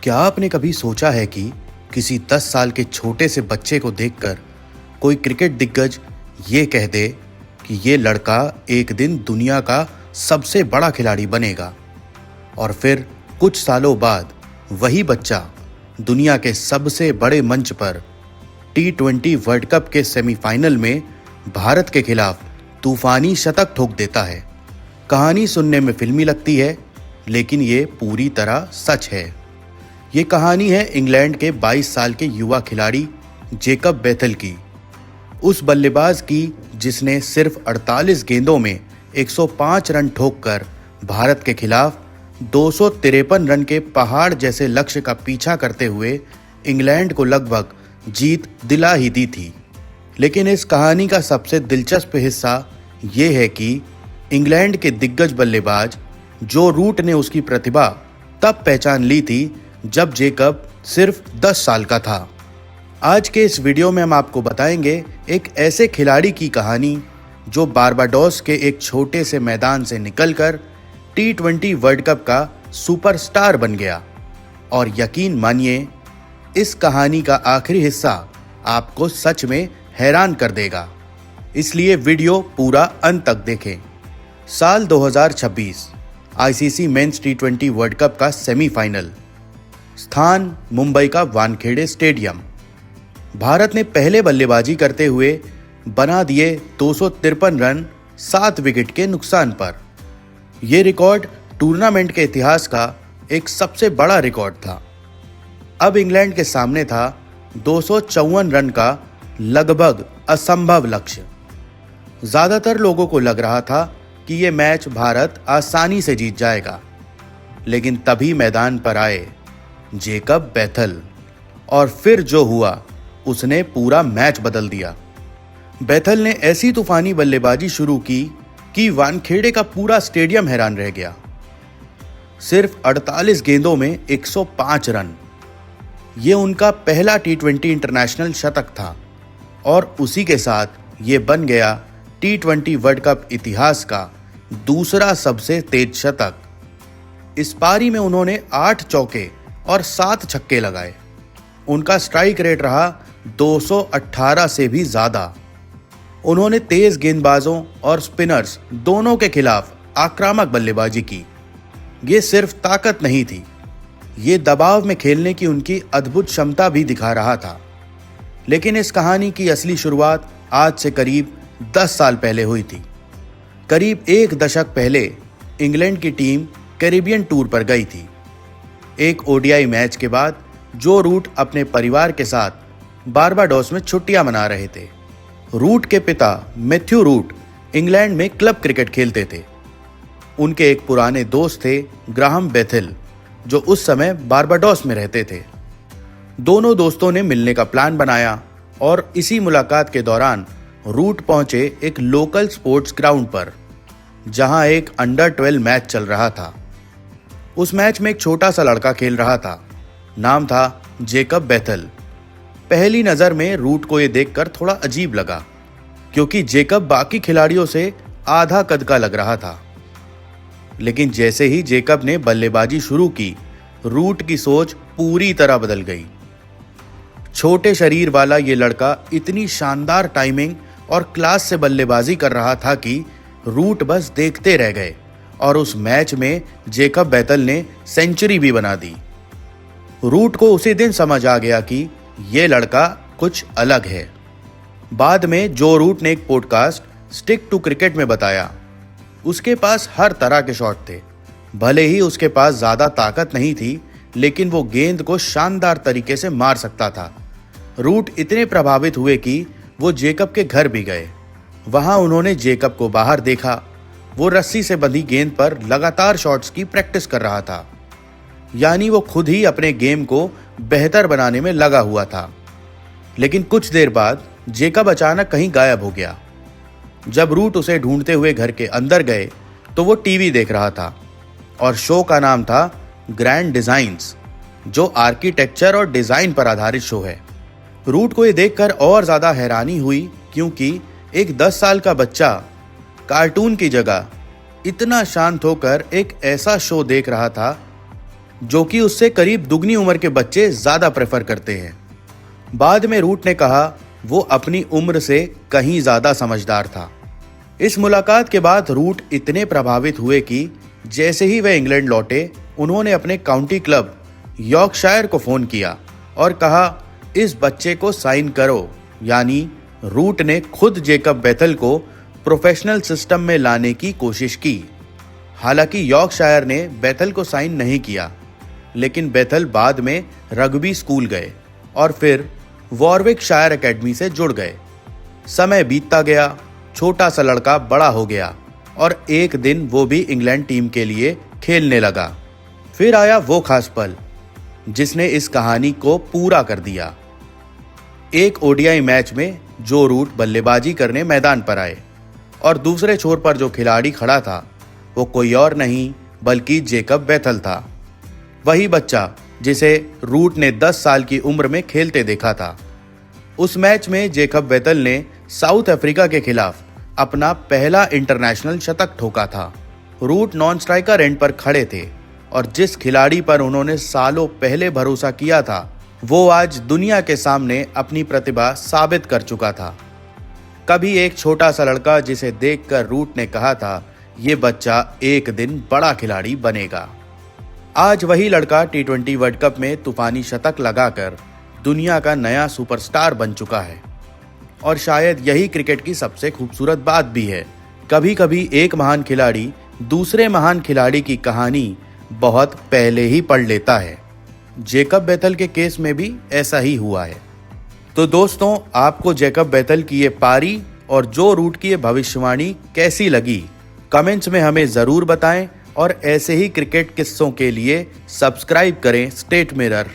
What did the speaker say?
क्या आपने कभी सोचा है कि किसी 10 साल के छोटे से बच्चे को देखकर कोई क्रिकेट दिग्गज ये कह दे कि ये लड़का एक दिन दुनिया का सबसे बड़ा खिलाड़ी बनेगा, और फिर कुछ सालों बाद वही बच्चा दुनिया के सबसे बड़े मंच पर T20 वर्ल्ड कप के सेमीफाइनल में भारत के खिलाफ तूफानी शतक ठोक देता है। कहानी सुनने में फिल्मी लगती है, लेकिन ये पूरी तरह सच है। ये कहानी है इंग्लैंड के 22 साल के युवा खिलाड़ी जेकब बेथेल की, उस बल्लेबाज की जिसने सिर्फ 48 गेंदों में 105 रन ठोककर भारत के खिलाफ 253 रन के पहाड़ जैसे लक्ष्य का पीछा करते हुए इंग्लैंड को लगभग जीत दिला ही दी थी। लेकिन इस कहानी का सबसे दिलचस्प हिस्सा ये है कि इंग्लैंड के दिग्गज बल्लेबाज जो रूट ने उसकी प्रतिभा तब पहचान ली थी जब जेकब सिर्फ 10 साल का था। आज के इस वीडियो में हम आपको बताएंगे एक ऐसे खिलाड़ी की कहानी जो बारबाडोस के एक छोटे से मैदान से निकलकर T20 वर्ल्ड कप का सुपरस्टार बन गया। और यकीन मानिए, इस कहानी का आखिरी हिस्सा आपको सच में हैरान कर देगा, इसलिए वीडियो पूरा अंत तक देखें। साल 2026, ICC men's T20 world cup का सेमीफाइनल, स्थान मुंबई का वानखेड़े स्टेडियम। भारत ने पहले बल्लेबाजी करते हुए बना दिए 253 रन 7 विकेट के नुकसान पर। यह रिकॉर्ड टूर्नामेंट के इतिहास का एक सबसे बड़ा रिकॉर्ड था। अब इंग्लैंड के सामने था 254 रन का लगभग असंभव लक्ष्य। ज्यादातर लोगों को लग रहा था कि यह मैच भारत आसानी से जीत जाएगा, लेकिन तभी मैदान पर आए जेकब बेथेल, और फिर जो हुआ उसने पूरा मैच बदल दिया। बेथेल ने ऐसी तूफानी बल्लेबाजी शुरू की कि वानखेड़े का पूरा स्टेडियम हैरान रह गया। सिर्फ 48 गेंदों में 105 रन, ये उनका पहला T20 इंटरनेशनल शतक था, और उसी के साथ ये बन गया T20 वर्ल्ड कप इतिहास का दूसरा सबसे तेज शतक। इस पारी में उन्होंने 8 चौके और 7 छक्के लगाए। उनका स्ट्राइक रेट रहा 218 से भी ज्यादा। उन्होंने तेज गेंदबाजों और स्पिनर्स दोनों के खिलाफ आक्रामक बल्लेबाजी की। ये सिर्फ ताकत नहीं थी, ये दबाव में खेलने की उनकी अद्भुत क्षमता भी दिखा रहा था। लेकिन इस कहानी की असली शुरुआत आज से करीब 10 साल पहले हुई थी। करीब एक दशक पहले इंग्लैंड की टीम कैरिबियन टूर पर गई थी। एक ODI मैच के बाद जो रूट अपने परिवार के साथ बारबाडोस में छुट्टियां मना रहे थे। रूट के पिता मैथ्यू रूट इंग्लैंड में क्लब क्रिकेट खेलते थे। उनके एक पुराने दोस्त थे ग्राहम बेथेल, जो उस समय बारबाडोस में रहते थे। दोनों दोस्तों ने मिलने का प्लान बनाया, और इसी मुलाकात के दौरान रूट पहुंचे एक लोकल स्पोर्ट्स ग्राउंड पर, जहां एक अंडर 12 मैच चल रहा था। उस मैच में एक छोटा सा लड़का खेल रहा था। नाम था जेकब बेथेल। पहली नजर में रूट को यह देखकर थोड़ा अजीब लगा, क्योंकि जेकब बाकी खिलाड़ियों से आधा कद का लग रहा था। लेकिन जैसे ही जेकब ने बल्लेबाजी शुरू की, रूट की सोच पूरी तरह बदल गई। छोटे शरीर वाला ये लड़का इतनी शानदार टाइमिंग और क्लास से बल्लेबाजी कर रहा था कि रूट बस देखते रह गए, और उस मैच में जेकब बेथेल ने सेंचुरी भी बना दी। रूट को उसी दिन समझ आ गया कि ये लड़का कुछ अलग है। बाद में जो रूट ने एक पॉडकास्ट स्टिक टू क्रिकेट में बताया, उसके पास हर तरह के शॉट थे। भले ही उसके पास ज्यादा ताकत नहीं थी, लेकिन वो गेंद को शानदार तरीके से मार सकता था। रूट इतने प्रभावित हुए कि वो जेकब के घर भी गए। वहां उन्होंने जेकब को बाहर देखा। वो रस्सी से बंधी गेंद पर लगातार शॉट्स की प्रैक्टिस कर रहा था, यानी वो खुद ही अपने गेम को बेहतर बनाने में लगा हुआ था। लेकिन कुछ देर बाद जेकब अचानक कहीं गायब हो गया। जब रूट उसे ढूंढते हुए घर के अंदर गए, तो वो टीवी देख रहा था, और शो का नाम था ग्रैंड डिजाइन्स, जो आर्किटेक्चर और डिजाइन पर आधारित शो है। रूट को यह देखकर और ज्यादा हैरानी हुई, क्योंकि एक 10 साल का बच्चा कार्टून की जगह इतना शांत होकर एक ऐसा शो देख रहा था जो कि उससे करीब दुगनी उम्र के बच्चे ज्यादा प्रेफर करते हैं। बाद में रूट ने कहा वो अपनी उम्र से कहीं ज्यादा समझदार था। इस मुलाकात के बाद रूट इतने प्रभावित हुए कि जैसे ही वे इंग्लैंड लौटे उन्होंने अपने काउंटी क्लब यॉर्कशायर को फोन किया और कहा इस बच्चे को साइन करो। यानी रूट ने खुद जेकब बेथल को प्रोफेशनल सिस्टम में लाने की कोशिश की। हालांकि यॉर्कशायर ने बेथल को साइन नहीं किया, लेकिन बेथल बाद में रग्बी स्कूल गए और फिर वॉरविकशायर एकेडमी से जुड़ गए। समय बीतता गया, छोटा सा लड़का बड़ा हो गया और एक दिन वो भी इंग्लैंड टीम के लिए खेलने लगा। फिर आया वो खास पल जिसने इस कहानी को पूरा कर दिया। एक ओडीआई मैच में जो रूट बल्लेबाजी करने मैदान पर आए और दूसरे छोर पर जो खिलाड़ी खड़ा था वो कोई और नहीं बल्कि जेकब बेथल था। वही बच्चा जिसे रूट ने 10 साल की उम्र में खेलते देखा था। उस मैच में जेकब बेथल ने साउथ अफ्रीका के खिलाफ अपना पहला इंटरनेशनल शतक ठोका था। रूट नॉन स्ट्राइकर एंड पर खड़े थे और जिस खिलाड़ी पर उन्होंने सालों पहले भरोसा किया था वो आज दुनिया के सामने अपनी प्रतिभा साबित कर चुका था। कभी एक छोटा सा लड़का जिसे देखकर रूट ने कहा था ये बच्चा एक दिन बड़ा खिलाड़ी बनेगा। आज वही लड़का T20 वर्ल्ड कप में तूफानी शतक लगाकर दुनिया का नया सुपरस्टार बन चुका है। और शायद यही क्रिकेट की सबसे खूबसूरत बात भी है। कभी कभी एक महान खिलाड़ी दूसरे महान खिलाड़ी की कहानी बहुत पहले ही पढ़ लेता है। जेकब बेथल के केस में भी ऐसा ही हुआ है। तो दोस्तों, आपको जेकब बेथल की ये पारी और जो रूट की ये भविष्यवाणी कैसी लगी कमेंट्स में हमें जरूर बताएं और ऐसे ही क्रिकेट किस्सों के लिए सब्सक्राइब करें स्टेट मिरर।